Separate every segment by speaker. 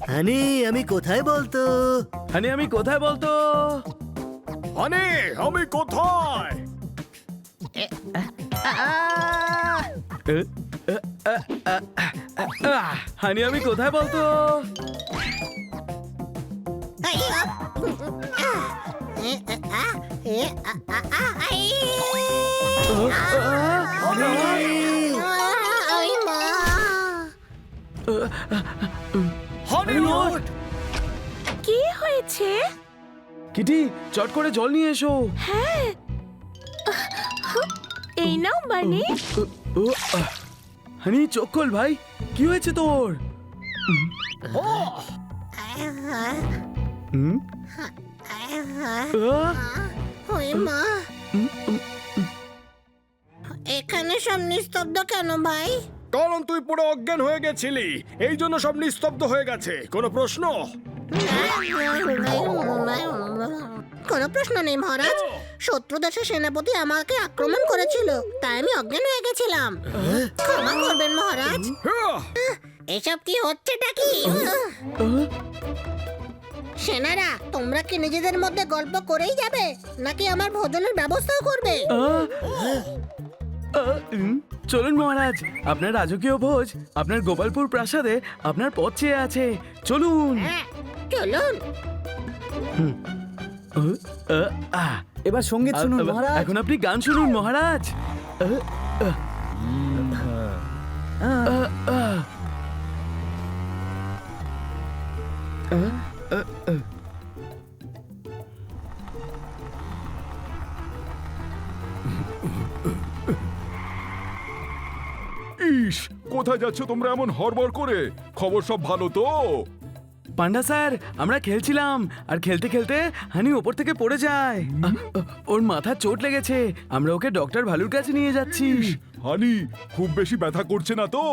Speaker 1: হানি আমি কোথায় বলতো?
Speaker 2: হানি আমি কোথায় বলতো?
Speaker 3: হানি আমি কোথায়?
Speaker 2: হানি আমি কোথায় বলতো?
Speaker 3: হানি ওঠ!
Speaker 4: কি হয়েছে?
Speaker 2: কিটি চট করে জল নিয়ে এসো।
Speaker 4: হ্যাঁ, এই নাও বানি।
Speaker 2: হানি চোখ খোল ভাই, কি হয়েছে তোর? হুম?
Speaker 5: ওই মা, এখানে সব নিস্তব্ধ কেন ভাই?
Speaker 3: কারণ তুই পুরো অজ্ঞান হয়ে গেছিলি, এই জন্য সব নিস্তব্ধ হয়ে গেছে। কোনো প্রশ্ন?
Speaker 5: কোনো প্রশ্ন নেই মহারাজ। শত্রু দেশের সেনাপতি আমাকে আক্রমণ করেছিল, তাই আমি অজ্ঞান হয়ে গেছিলাম। ক্ষমা করবেন মহারাজ।
Speaker 3: হ্যাঁ।
Speaker 5: এসব কি হচ্ছেটা কি? সেনারা, তোমরা কি নিজেদের মধ্যে গল্প করেই যাবে, নাকি আমার ভোজনের ব্যবস্থাও করবে?
Speaker 2: চলুন মহারাজ, আপনার রাজকীয় ভোজ আপনার গোপালপুর প্রাসাদে আপনার পথ চেয়ে আছে। চলুন।
Speaker 5: হ্যাঁ, চলুন।
Speaker 1: এবার সঙ্গীত শুনুন মহারাজ।
Speaker 2: এখন আপনি গান শুনুন মহারাজ।
Speaker 3: ইস, কোথায় যাচ্ছ তোমরা এমন হড়বড় করে? খবর সব ভালো তো?
Speaker 2: পান্ডা স্যার, আমরা খেলছিলাম আর খেলতে খেলতে হানি ওপর থেকে পড়ে যায়। ওর মাথা চোট লেগেছে, আমরা ওকে ডক্টর ভালুর কাছে নিয়ে যাচ্ছি।
Speaker 3: হানি, খুব বেশি ব্যথা করছে না তো?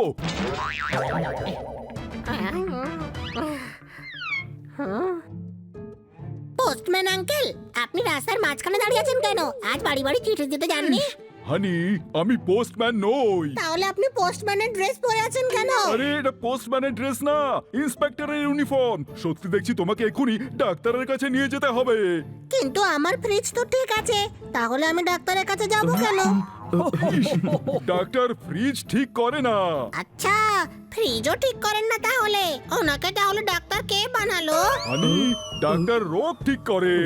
Speaker 5: পোস্টম্যান আঙ্কেল, আপনি রাস্তার মাঝখানে দাঁড়িয়ে আছেন কেন? আজ বাড়ি বাড়ি চিঠি দিতে যাননি?
Speaker 3: হানি, আমি পোস্টম্যান নই।
Speaker 5: তাহলে আপনি পোস্টম্যানের ড্রেস পরে আছেন কেন?
Speaker 3: আরে এটা পোস্টম্যানের ড্রেস না, ইন্সপেক্টরের ইউনিফর্ম। সত্যি দেখছি তোমাকে এক্ষুনি ডাক্তারের কাছে নিয়ে যেতে হবে।
Speaker 5: কিন্তু আমার ফ্রিজ তো ঠিক আছে, তাহলে আমি ডাক্তারের কাছে যাব কেন?
Speaker 3: ডাক্তার ফ্রিজ ঠিক করে না।
Speaker 5: আচ্ছা, ফ্রিজও ঠিক করেন না তাহলে? ওনাকে তাহলে ডাক্তার কে বানালো?
Speaker 3: হানি, ডাক্তার রোগ ঠিক করে।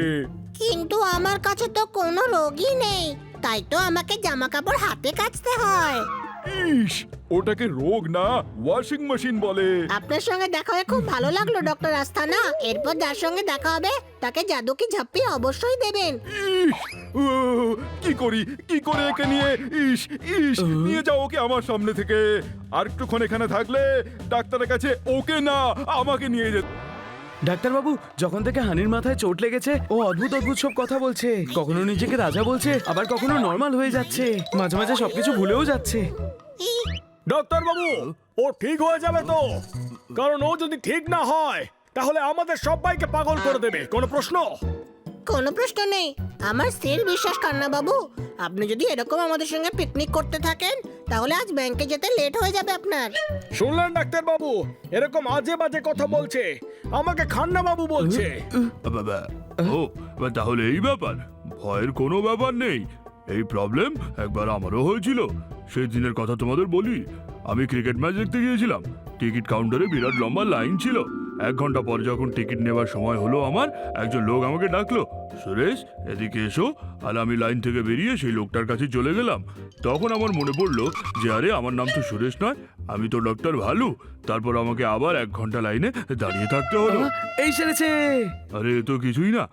Speaker 5: কিন্তু আমার কাছে তো কোনো রোগই নেই, তাই তো আমাকে জামা কাপড় হাতে কাচতে হয়।
Speaker 3: ইস, ওটাকে রোগ না, ওয়াশিং মেশিন বলে।
Speaker 5: আপনার সঙ্গে দেখা হয়ে খুব ভালো লাগলো ডক্টর আস্থানা। এরপর যার সঙ্গে দেখা হবে তাকে জাদু কি ঝাপ্পি অবশ্যই দেবেন।
Speaker 3: ইস, ও, কি করে একে নিয়ে? ইস ইস, নিয়ে যাও ওকে আমার সামনে থেকে। আর একটুক্ষণ এখানে থাকলে ডাক্তারের কাছে ওকে না, আমাকে নিয়ে যেত।
Speaker 2: ডাক্তারবাবু, যখন থেকে হানির মাথায় চোট লেগেছে ও অদ্ভুত অদ্ভুত সব কথা বলছে। কখনো নিজেকে রাজা বলছে, আবার কখনো নর্মাল হয়ে যাচ্ছে, মাঝে মাঝে সবকিছু ভুলেও যাচ্ছে।
Speaker 3: ডাক্তার বাবু, ও ঠিক হয়ে যাবে তো? কারণ ও যদি ঠিক না হয় তাহলে আমাদের সবাইকে পাগল করে দেবে। কোনো প্রশ্ন?
Speaker 5: কোনো প্রশ্ন নেই। আমার স্থির বিশ্বাস কান্না বাবু, আপনি যদি এরকম আমাদের সঙ্গে পিকনিক করতে থাকেন তাহলে আজ ব্যাংকে যেতে লেট হয়ে যাবে আপনার।
Speaker 3: শুনলেন ডাক্তার বাবু, এরকম আজে বাজে কথা বলছে, আমাকে খান্না বাবু বলছে।
Speaker 6: ও, তাহলে এই ব্যাপার, ভয়ের কোনো ব্যাপার নেই। এই প্রবলেম একবার আমারও হয়েছিল। সেই দিনের কথা তোমাদের বলি। আমি ক্রিকেট ম্যাচ দেখতে গিয়েছিলাম। টিকিট কাউন্টারে বিরাট লম্বা লাইন ছিল। 1 ঘন্টা পর যখন টিকিট নেওয়ার সময় হলো আমার, একজন লোক আমাকে ডাকলো, সুরেশ এদিকে এসো। আর আমি লাইন থেকে বেরিয়ে সেই লোকটার কাছে চলে গেলাম। তখন আমার মনে পড়লো যে আরে আমার নাম তো সুরেশ নয়, আমি তো ডক্টর ভালু। তারপর আমাকে আবার 1 ঘন্টা লাইনে দাঁড়িয়ে থাকতে হলো।
Speaker 2: এই সেরেছে।
Speaker 6: আরে এ তো কিছুই না।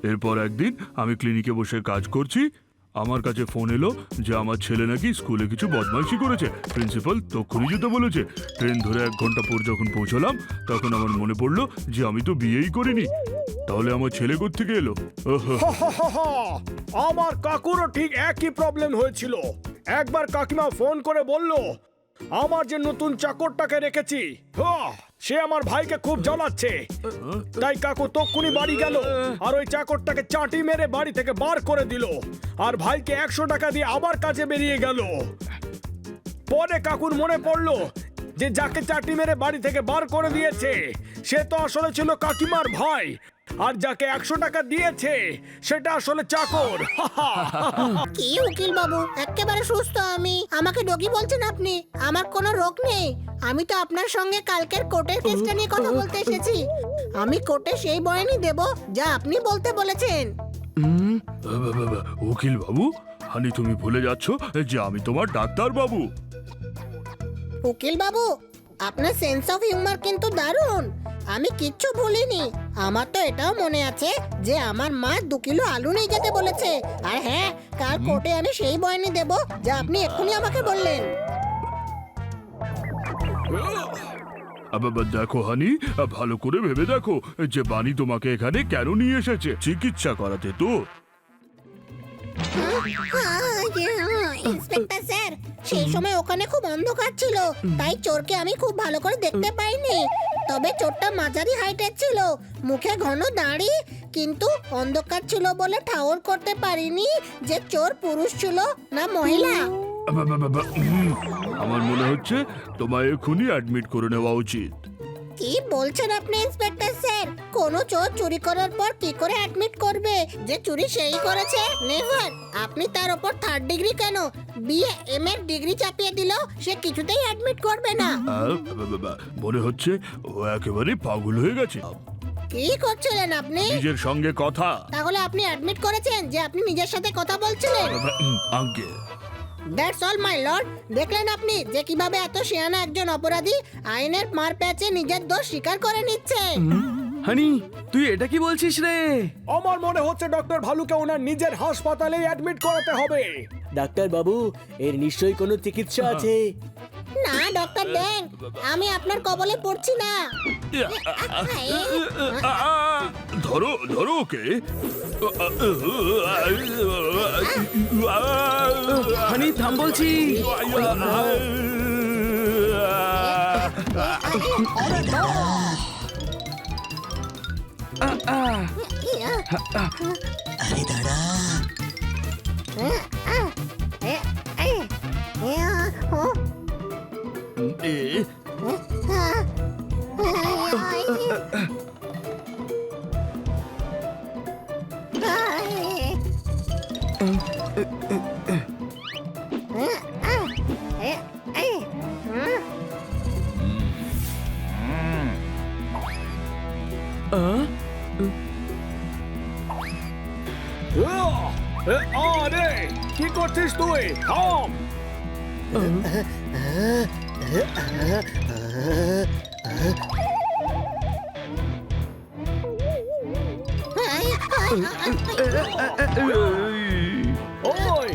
Speaker 6: এরপর একদিন আমি ক্লিনিকে বসে কাজ করছি, আমার কাছে ফোন এলো যে আমার ছেলে নাকি স্কুলে কিছু বদমাইশি করেছে, প্রিন্সিপাল তক্ষুনি যেতে বলেছে। ট্রেন ধরে 1 ঘন্টা পর যখন পৌঁছলাম তখন আমার মনে পড়লো যে আমি তো বিয়েই করিনি। তাহলে আমার ছেলে কোত্থেকে এলো?
Speaker 3: আমার কাকুরও ঠিক একই প্রবলেম হয়েছিল। একবার কাকিমা ফোন করে বলল
Speaker 7: আমার যে নতুন চাকরটাকে রেখেছি সে আমার ভাইকে খুব জ্বালাচ্ছে, তাই কাকু তক্ষুনি বাড়ি গেল আর ওই চাকরটাকে চাটি মেরে বাড়ি থেকে বার করে দিল, আর ভাইকে 100 টাকা দিয়ে আবার কাজে বেরিয়ে গেল। পরে কাকুর মনে পড়লো যে যাকে চাটি মেরে বাড়ি থেকে বার করে দিয়েছে সে তো আসলে ছিল কাকিমার ভাই, আর যাকে 100 টাকা দিয়েছে সেটা আসলে চাকর।
Speaker 5: কি উকিল বাবু, একেবারে সুস্থ আমি, আমাকে রোগী বলছেন আপনি? আমার কোনো রোগ নেই। আমি তো আপনার সঙ্গে কালকের কোর্টের কেসটা নিয়ে কথা বলতে এসেছি। আমি কোর্টে সেই বয়ানই দেব যা আপনি বলতে বলেছেন।
Speaker 6: উকিল বাবু, হানি তুমি ভুলে যাচ্ছ যে আমি তোমার ডাক্তার বাবু।
Speaker 5: উকিল বাবু, আপনার সেন্স অফ হিউমার কিন্তু দারুণ। আমি কিচ্ছু ভুলিনি। আমার তো এটাও মনে আছে যে আমার মা 2 কিলো আলু নিয়ে যেতে বলেছে। আর হ্যাঁ, কাল কোর্টে আমি সেই বয়ানই দেব যা আপনি এক্ষুনি আমাকে বললেন।
Speaker 6: দেখো হানি, ভালো করে ভেবে দেখো যে বানি তোমাকে এখানে কেন নিয়ে এসেছে, চিকিৎসা করাতে তো।
Speaker 5: ইন্সপেক্টর স্যার, সেই সময় ওখানে খুব অন্ধকার ছিল, তাই চোরকে আমি খুব ভালো করে দেখতে পাইনি। তবে চোরটা মাঝারি হাইটের ছিল, মুখে ঘন দাড়ি, কিন্তু অন্ধকার ছিল বলে ঠাউর করতে পারিনি যে চোর পুরুষ ছিল না মহিলা।
Speaker 6: আমার মনে হচ্ছে তোমায় এক্ষুনি অ্যাডমিট করে নেওয়া উচিত।
Speaker 5: কি বলছেন আপনি ইন্সপেক্টর স্যার? কোনো চোর চুরি করার পর কি করে অ্যাডমিট করবে যে চুরি সেই করেছে? নেভার। আপনি তার উপর 3rd ডিগ্রি কেন, বিএ এম এর ডিগ্রি চাপিয়ে দিলেও সে কিছুতেই অ্যাডমিট করবে না।
Speaker 6: মনে হচ্ছে ও একেবারে পাগল হয়ে গেছে।
Speaker 5: কি করছিলেন আপনি?
Speaker 6: নিজের সঙ্গে কথা।
Speaker 5: তাহলে আপনি অ্যাডমিট করেছেন যে আপনি নিজের সাথে কথা বলছিলেন?
Speaker 6: আঙ্কে
Speaker 5: দ্যাটস অল মাই লর্ড। দেখলেন আপনি যে কিভাবে এত শিয়ানা একজন অপরাধী আইনের মার প্যাচে নিজের দোষ স্বীকার করে নিচ্ছে।
Speaker 2: হানি, তুই এটা কি বলছিস রে?
Speaker 7: আমার মনে হচ্ছে ডক্টর ভালুকে ওনার নিজের হাসপাতালে অ্যাডমিট করাতে হবে।
Speaker 1: ডাক্তার বাবু, এর নিশ্চয়ই কোনো চিকিৎসা আছে।
Speaker 5: না ডক্টর ড্যাং, আমি আপনার কবলে পড়ছি না।
Speaker 6: ধরো ধরো ওকে।
Speaker 2: হানি থাম বলছি।
Speaker 1: আরে দাঁড়া।
Speaker 7: আরে কি করছিস তুই? থাম। ওই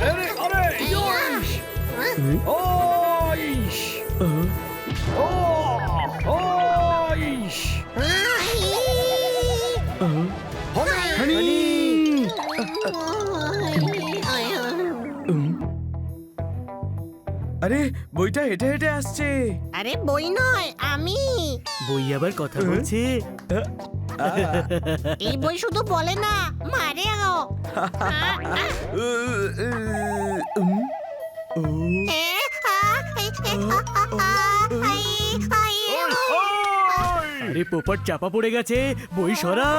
Speaker 7: আরে আরে ইশ ওইশ ও ওইশ
Speaker 2: হানি, আরে বইটা হেঁটে হেঁটে আসছে।
Speaker 5: আরে বই নয়, আমি।
Speaker 1: বই আবার কথা বলছে।
Speaker 5: এই বই শুধু বলে না, মারেও।
Speaker 1: আরে পোপট চাপা পড়ে গেছে, বই সরা।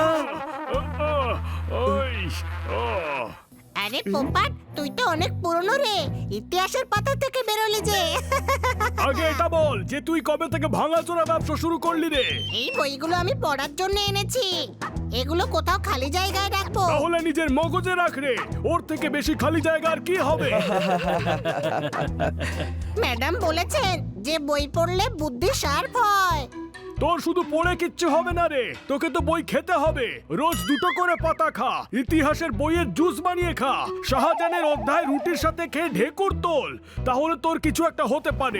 Speaker 5: আরে পোপাট, তুই তো অনেক পুরনো রে, ইতিহাসের পাতা থেকে বেরোলি যে।
Speaker 7: আগে এটা বল যে তুই কবে থেকে ভাঙাচোরা ব্যবসা শুরু করলি রে?
Speaker 5: এই বইগুলো আমি পড়ার জন্য এনেছি। এগুলো কোথাও খালি জায়গায় রাখবো।
Speaker 7: তাহলে নিজের মগজে রাখ রে, ওর থেকে বেশি খালি জায়গা আর কি হবে?
Speaker 5: ম্যাডাম বলেছেন যে বই পড়লে বুদ্ধি শার্প হয়।
Speaker 7: তোর শুধু পড়ে কিচ্ছু হবে না রে, তোকে তো বই খেতে হবে। রোজ 2টো করে পাতা খা, ইতিহাসের বইয়ের জুস বানিয়ে খা, শাহজাহানের অধ্যায় রুটির সাথে খেয়ে ঢেকুর তোল, তাহলে তোর কিছু একটা হতে পারে।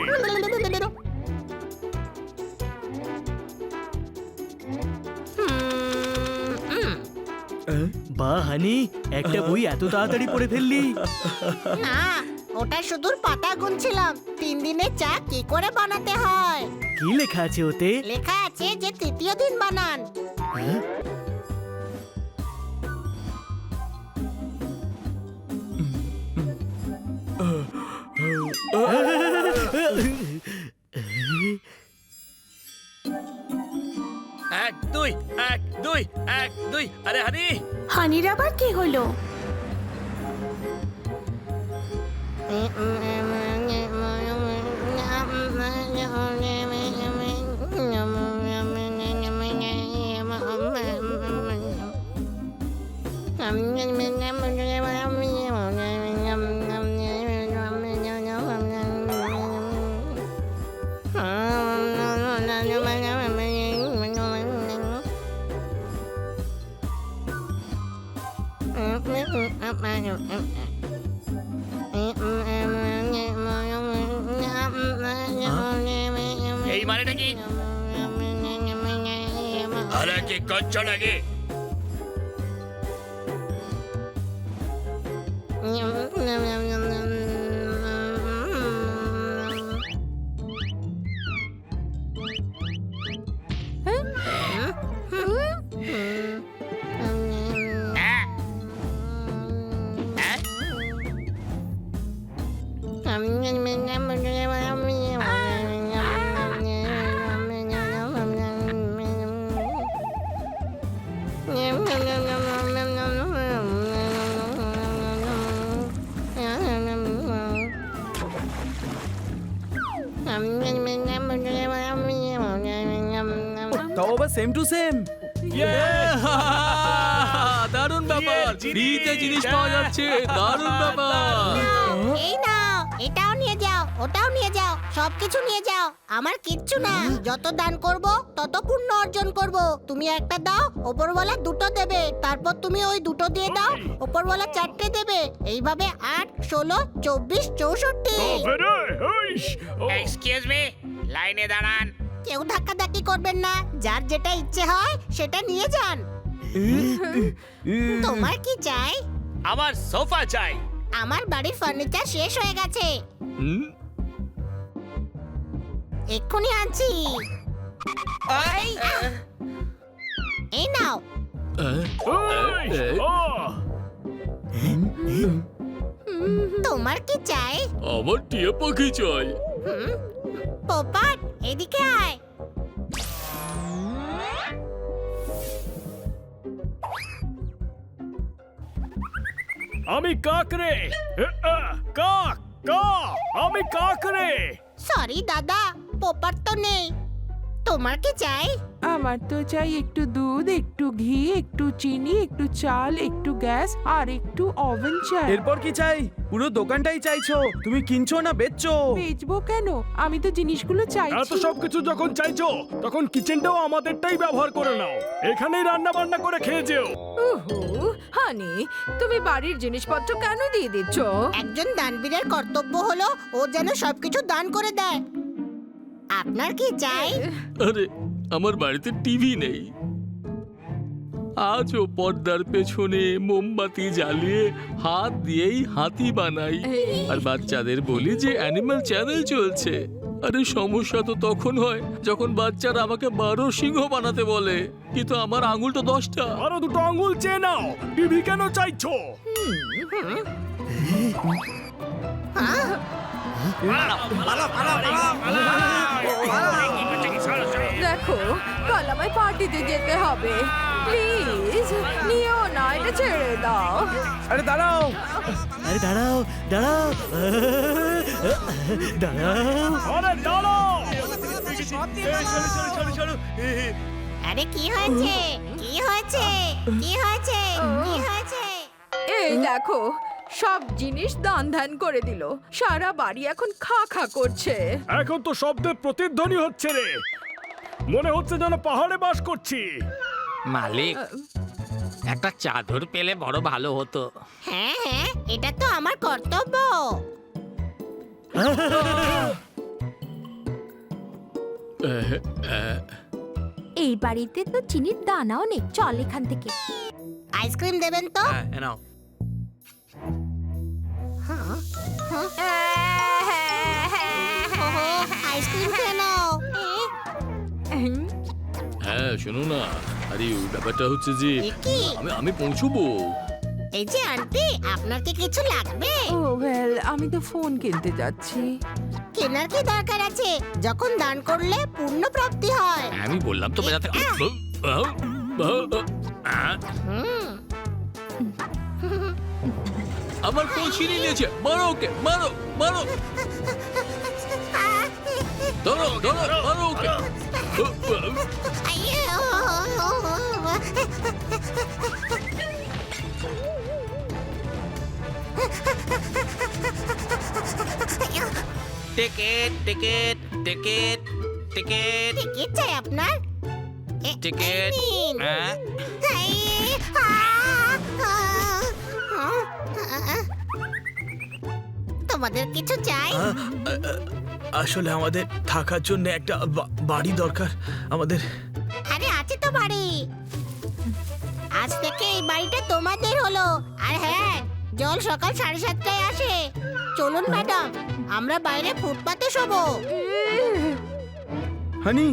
Speaker 1: বাহ হানি, একটা বই এত তাড়াতাড়ি পড়ে ফেললি।
Speaker 5: না, ওটা শুধু পাতা গুনছিলাম 3 দিনে চা কি করে বানাতে হয়।
Speaker 1: কি লেখা আছে ওতে?
Speaker 5: লেখা আছে যে তৃতীয় দিন বানান।
Speaker 8: এক দুই এক দুই এক দুই আরে হানি
Speaker 4: হানির আবার কি হলো?
Speaker 8: এই মানেটা কি? আরে কি করছো নাকি?
Speaker 2: তাও আবার সেম টু সেম।
Speaker 8: দারুণ ব্যাপার, ফ্রিতে জিনিস পাওয়া যাচ্ছে, দারুণ ব্যাপার।
Speaker 5: এই নাও, এটাও নিয়ে যাও, ওটাও নিয়ে যাও, সবকিছু নিয়ে যাও। আমার কিচ্ছু না, যত দান করব তত পুণ্য অর্জন করব। তুমি একটা দাও, ওপরওয়ালা দুটো দেবে, তারপর তুমি ওই দুটো দিয়ে দাও, ওপরওয়ালা 4টে দেবে। এইভাবে 8, 16, 24, 64।
Speaker 8: এক্সকিউজ মি, লাইনে দাঁড়ান।
Speaker 5: কেউ ধাক্কাধাক্কি করবেন না, যার যেটা ইচ্ছে হয় সেটা নিয়ে যান। তোমার কি চাই?
Speaker 8: আমার সোফা চাই।
Speaker 5: আমার বাড়ির ফার্নিচার শেষ হয়ে গেছে, এক্ষুনি আনছি। এই নাও। তোমার কি চাই?
Speaker 8: আমার টিয়া পাখি চাই।
Speaker 5: পোপাট, এদিকে আয়।
Speaker 7: আমি কাক রে, কাক কাক, আমি কাক রে।
Speaker 5: সরি দাদা, পোপাট তো নেই। তোমার কি চাই?
Speaker 9: আমার তো চাই একটু দুধ, একটু ঘি, একটু চিনি, একটু চাল, একটু গ্যাস আর একটু ওভেন চাই।
Speaker 2: এরপর কি চাই? পুরো দোকানটাই চাইছো, তুমি কিনছো না বেচছো?
Speaker 9: বেচবো কেন? আমি তো জিনিসগুলো
Speaker 7: এত
Speaker 9: চাইছি।
Speaker 7: সবকিছু যখন চাইছো তখন কিচেনটাও আমাদেরটাই ব্যবহার করে নাও, এখানেই রান্না বান্না করে খেয়ে যেও।
Speaker 10: ওহো হানি, তুমি বাড়ির জিনিসপত্র কেন দিয়ে দিচ্ছ?
Speaker 5: একজন দানবীরের কর্তব্য হলো ও যেন সবকিছু দান করে দেয়। আপনার কি চাই?
Speaker 8: আরে আমার বাড়িতে টিভি নেই, আজও পর্দার পেছনে মোমবাতি জ্বালিয়ে হাত দিয়েই হাতি বানাই, আর বাচ্চাদের বলি যে অ্যানিমাল চ্যানেল চলছে। আরে সমস্যা তো তখন হয় যখন বাচ্চারা আমাকে 12 সিংহ বানাতে বলে, কিন্তু আমার আঙুল তো 10টা।
Speaker 7: আরো দুটো আঙ্গুল চেয়ে নাও, টিভি কেন চাইছো?
Speaker 10: দেখো, কাল আমায় পার্টিতে যেতে হবে, প্লিজ নিও না, এটা ছেড়ে দাও।
Speaker 2: আরে দাঁড়াও,
Speaker 1: আরে দাঁড়াও দাঁড়াও দাঁড়াও।
Speaker 7: আরে দাঁড়াও।
Speaker 5: আরে কি হয়েছে? কি হয়েছে? কি হয়েছে? কি হয়েছে?
Speaker 10: এই দেখো, সব জিনিস দান ধ্যান করে দিল, সারা বাড়ি এখন খা খা করছে।
Speaker 7: এখন তো শব্দের প্রতিধ্বনি হচ্ছে রে, মনে হচ্ছে যেন পাহাড়ে বাস করছি।
Speaker 11: মালিক, একটা চাদর পেলে বড় ভালো হতো।
Speaker 5: হ্যাঁ হ্যাঁ, এটা তো আমার কর্তব্য।
Speaker 4: এই বাড়িতে তো চিনির দানাও নেই, চল এখান থেকে।
Speaker 5: আইসক্রিম দেবেন তো?
Speaker 11: নাও।
Speaker 5: আইসক্রিম খেয়ে নাও।
Speaker 8: হ্যাঁ শোনো না, আরে ওই ব্যাপারটা হচ্ছে যে
Speaker 5: এ কি?
Speaker 8: আমি পৌঁছবো।
Speaker 5: এই যে আন্টি, আপনার কি কিছু লাগবে?
Speaker 9: ও ওয়েল, আমি তো ফোন কিনতে যাচ্ছি।
Speaker 5: কেনার কি দরকার আছে? যখন দান করলে পূর্ণ প্রাপ্তি হয়।
Speaker 8: আমি বললাম তো বেজাতে
Speaker 5: হুম।
Speaker 8: আমার ফোন ছিনিয়ে নিয়েছে, মারো ওকে, মারো মারো, ধরো ধরো, মারো ওকে।
Speaker 11: Ticket ticket ticket ticket
Speaker 5: ticket চাই আপনার?
Speaker 11: টিকিট
Speaker 5: নিন।
Speaker 11: হ্যাঁ
Speaker 5: তোমাদের কিছু চাই?
Speaker 2: আসলে আমাদের থাকার জন্য একটা বাড়ি দরকার আমাদের।
Speaker 5: আরে আছে তো বাড়ি। আজ থেকে এই বাড়িটা তোমাদের হলো। আর হ্যাঁ, জল সকাল 7:30টায় আসে। চলুন ম্যাডাম, আমরা বাইরে ফুটপাতে শোবো।
Speaker 2: হানি,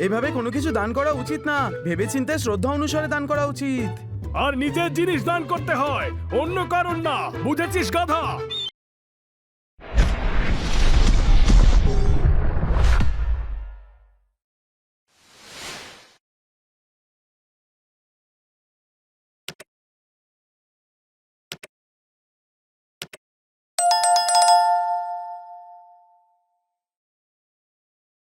Speaker 2: এভাবে কোনো কিছু দান করা উচিত না। ভেবেচিন্তে শ্রদ্ধা অনুসারে দান করা উচিত।
Speaker 7: আর নিজের জিনিস দান করতে হয়, অন্য কারণ না। বুঝেছিস গাধা?